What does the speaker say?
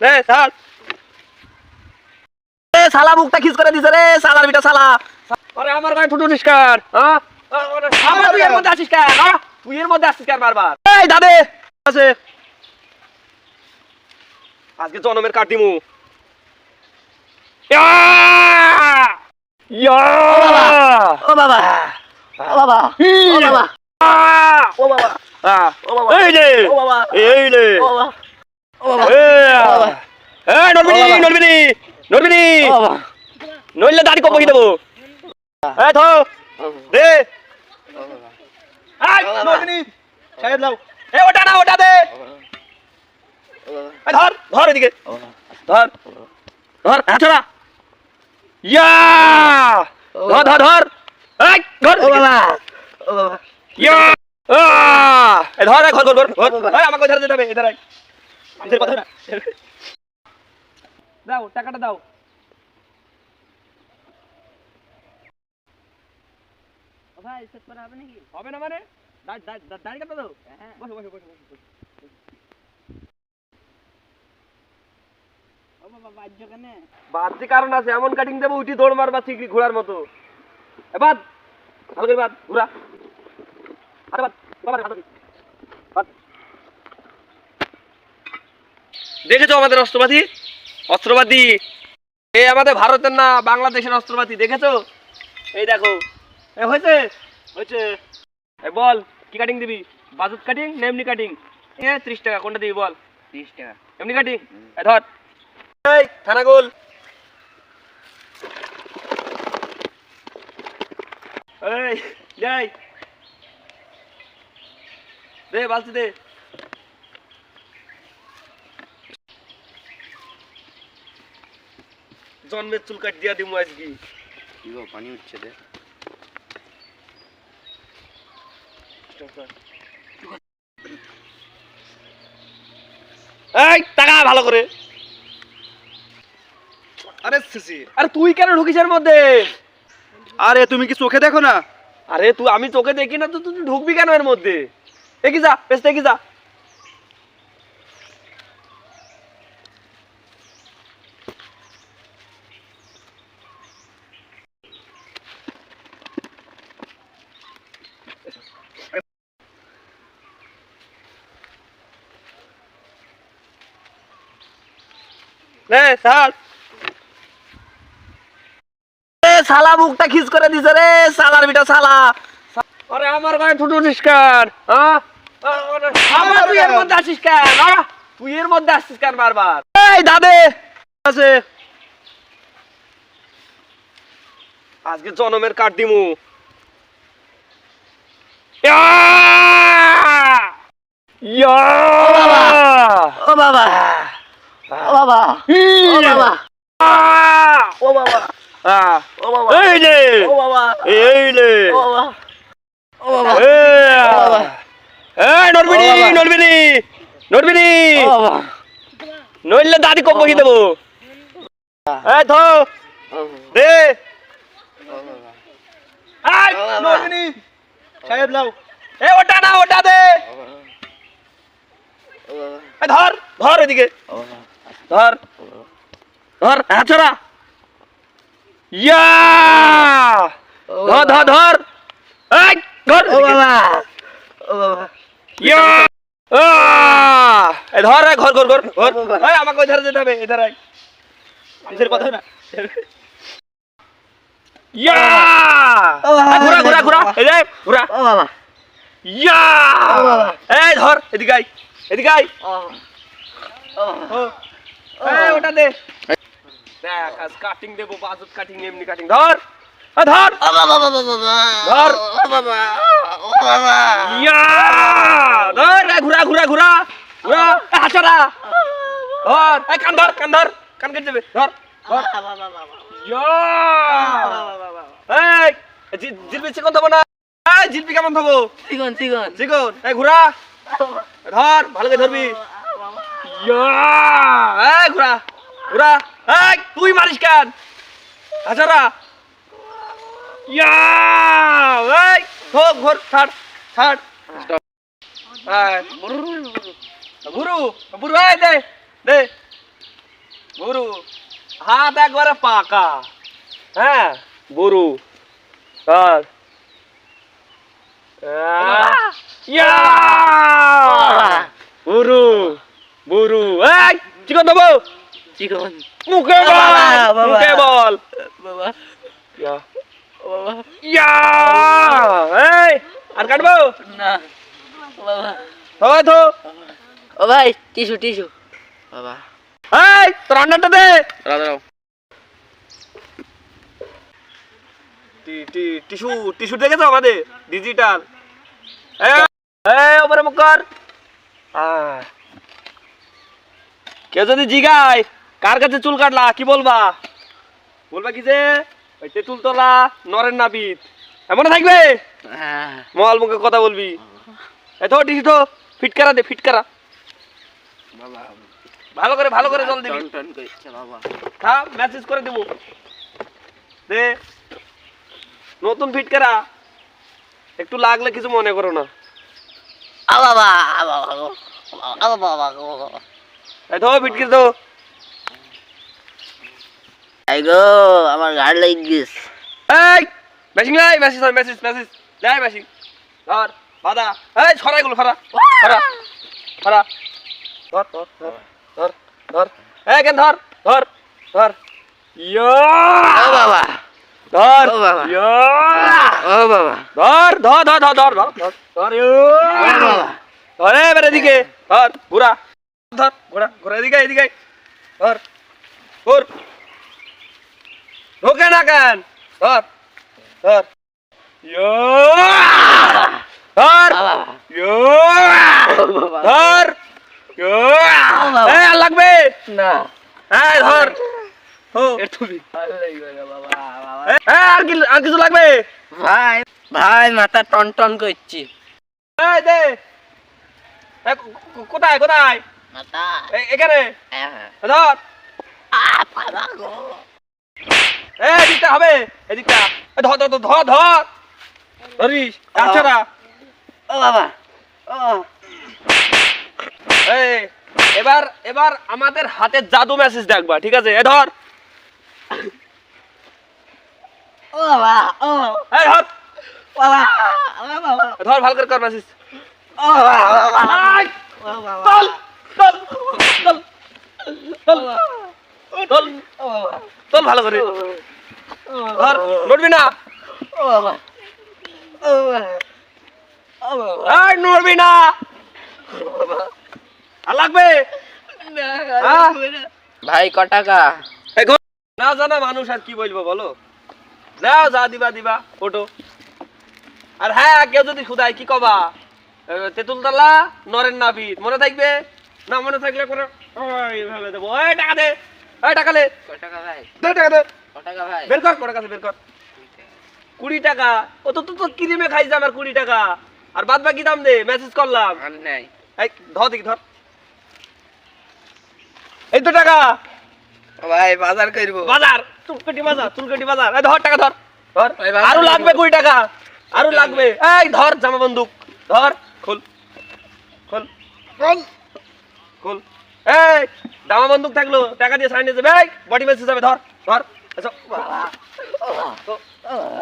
রে ছাড় এ শালা মুখটা খিস করে দিছে রে শালার বিটা শালা আরে আমার গায়ে ঠুটু নিষ্কার হ্যাঁ আমার তুই এর মধ্যে আসিস কেন হ্যাঁ তুই এর মধ্যে আসিস কেন বারবার এই দাদে আছে আজকে জনমের কাট দিমু ইয়া ইয়া ও বাবা ও বাবা ও বাবা ও বাবা ও বাবা এই রে ও বাবা এই রে ও বাবা ও বাবা এই নরবিনি ও বাবা নইলে দাড়ি কম বকি দেবো এই থো দে এই নরবিনি সাহেব লাও এই ওটা না ওটা দে এই ধর ধর এদিকে ধর ধর আছড়া ইয়া ধর ধর ধর এই ধর ও বাবা ও বাবা ইয়া এই ধর ঘর ঘর ঘর এই আমাকে ধরে যেতে হবে এধার আই আমাদের কথা না দাও টাকাটা দাও ভাই সেট করা হবে নাকি হবে না মানে দাড়ি কাটতে দাও বসো বসো বসো ও বাবা বাজ্য কেনে বাদে কারণ আছে এমন কাটিং দেবো উঠি দৌড় মারবা চিকরি ঘোড়ার মতো এবার ভালো করে বাদ ঘোড়া আরে বাদ বাদ দেখেছো আমাদের অস্ত্রপাতি অস্ত্রপাতি এই আমাদের ভারতের না বাংলাদেশের অস্ত্রপাতি দেখেছো এই দেখো এ হয়েছে হয়েছে বল কি কাটিং দিবি বাজুত কাটিং না এমনি কাটিং 30 টাকা কোনটা দিবি বল 30 টাকা এমনি কাটিং ধর এই থানা গোল এই যাই দে বালতি দে জন্মের চুল কাট দিয়া দিমু আজকে কি গো পানি উঠছে রে এই টাকা ভালো করে আরে সিসি আরে তুই কেন ঢুকিস এর মধ্যে আরে তুমি কি চোখে দেখো না? আরে তুই আমি চোখে দেখি না তো তুই ঢুকবি কেন এর মধ্যে এগি যা পেছতে এগি যা নে ছাড় এ শালা মুখটা খিস করে দিছে রে শালার বিটা শালা আরে আমার গায়ে ঠুটু নিষ্কার হ্যাঁ আমার তুই এর মধ্যে আসিস কেন হ্যাঁ তুই এর মধ্যে আসিস কেন বারবার এই দাদে আছে আজকে জনমের কাট দিমু ইয়া ইয়া ও বাবা ও বাবা ও বাবা ও বাবা ও বাবা এই রে ও বাবা এই রে ও বাবা ও বাবা এই নরবিনি নরবিনি নরবিনি ও বাবা নইলে দাড়ি কম বকি দেবো এই ধো দে এই নরবিনি সাহেব লাও এই ওটা না ওটা দে এই ধর ধর এদিকে ধর ধর হাতছড়া ইয়া ধর ধর ধর এই ধর ও বাবা ও বাবা ইয়া এই ধর ঘর ঘর ঘর ঘর এই আমাকে ধরে যেতে হবে এধার আই আমাদের কথা না ইয়া ঘোরা ঘোরা ঘোরা এই যে ঘোরা ও বাবা ইয়া এই ধর এদিকে আই এদিকে আই ও এই ওটা দে দেখ আজ কাটিং দেবো বাজুত কাটিং এমনি কাটিং ধর ধর ও বাবা বাবা ধর ও বাবা ও বাবা ইয়া ধর ঘোরা ঘোরা ঘোরা ঘোরা হাসরা ধর এই কান ধর কান কেটে যাবে ধর ধর ইয়া এই জিলপি চিকন দেবো না এই জিলপি কেমন দেবো চিকন চিকন চিকন এই ঘোরা ধর ভালো করে ধরবি ইয়া এই ঘোরা ঘোরা এই তুই মারিস কেন হাসরা ইয়া এই ঘোর ঘোর ছাড় ছাড় গুরু গুরু এই দে দে গরু হাত একবারে পাকা। হ্যাঁ গরু আর ইয়া গরু গরু এই চিকন দেবো চিকন মুখে বল বাবা। মুখে বল বাবা ইয়া বাবা ইয়া এই আর কাটবো না বাবা হয় তো ও ভাই টিস্যু টিস্যু বাবা এই তোর রান্নাটা দে দাঁড়াও টিস্যু টিস্যু দেখেছো আমাদের ডিজিটাল এই ওপরে মুখ কর কেউ যদি জিগায় কার কাছে চুল কাটলা কি বলবা বলবা কি যে ওই তেঁতুল তলা নরেন নাপিত এমন থাকবে মল মুখে কথা বলবি এত টিস্যু তো ফিট করা দে ফিট করা বাবা ভালো করে জল দিবি টন করছে বাবা খা মেসেজ করে দেবো দে নতুন ফিট করা একটু লাগলে কিছু মনে করো না আ বাবা আ বাবা আ বাবা এই তো ফিট করে দো এই গো আমার গাড় লাগি গেছে এই মেশিং লাই মেসেজ মেসেজ মেসেজ লাই মেশিং ধর বাদা এই ছড়াই গুলো ছড়া ছড়া ছড়া ধর ধর ধর ধর ধর এই কেন ধর ধর ধর ইয়া ও বাবা ধর ও বাবা। ইয়া ও বাবা ধর ধর ধর ধর ধর ধর ধর ধর বাবা। ধর এবার এদিকে ধর ঘোরা ধর ঘোরা ঘোরা এদিকে এদিকে ধর ঘোর ঢোকে না কেন ধর ধর ইয়া ধর বাবা ইয়া বাবা ধর ইয়া বাবা। এই আর লাগবে না এই ধর ও এর তুমি ভালো লাগবে না বাবা বাবা এই আর কিছু লাগবে ভাই ভাই মাথা টন টন করছি এই দে এই কোথায় কোথায় মাথা এখানে হ্যাঁ ধর আ বাবা গো এদিকটা হবে এদিকটা ধর ধর ধর ধর ধর ধরিস আচ্ছা ও বাবা ও এই এবার এবার আমাদের হাতে জাদু মেসেজ দেখবা ঠিক আছে এ ধর ও বাবা ও এই ধর বাবা ও বাবা ধর ভালো করে কর মেসেজ ও বাবা ও বাবা চল চল চল চল চল ও বাবা চল ভালো করে ধর নড়বি না ও বাবা ও বাবা ও বাবা এই নড়বি না আর লাগবে ভাই ক টাকা না জানা মানুষ আর কি বলবো বলো নাও যা দিবা দিবা ফটো আর হ্যাঁ কেউ যদি খুদাই কি কবা তেঁতুলতলা নরেন নাপিত মনে থাকবে না মনে থাকলে করে এইভাবে দেবো এই টাকা দে এই টাকা দে ক টাকা ভাই দে টাকা দে ক টাকা ভাই বের কর কটা কাছে বের কর 20 টাকা ও তো তো ক্রিমে খাইছে আমার 20 টাকা আর বাদ বাকি দাম দে মেসেজ করলাম আর নাই এই ধর দেখি ধর এই তো টাকা ও ভাই বাজার করব বাজার চুলকাটি বাজার এই ধর টাকা ধর ধর ওই বাজার আরো করবো। লাগবে 20 টাকা আরো লাগবে এই ধর জামা বন্দুক ধর খোল খোল খোল খোল এই জামা বন্দুক থাকলো টাকা দিয়ে সাইন নিয়ে যাবে এই বডি মেসেজ হবে ধর ধর এসো বাবা ও বাবা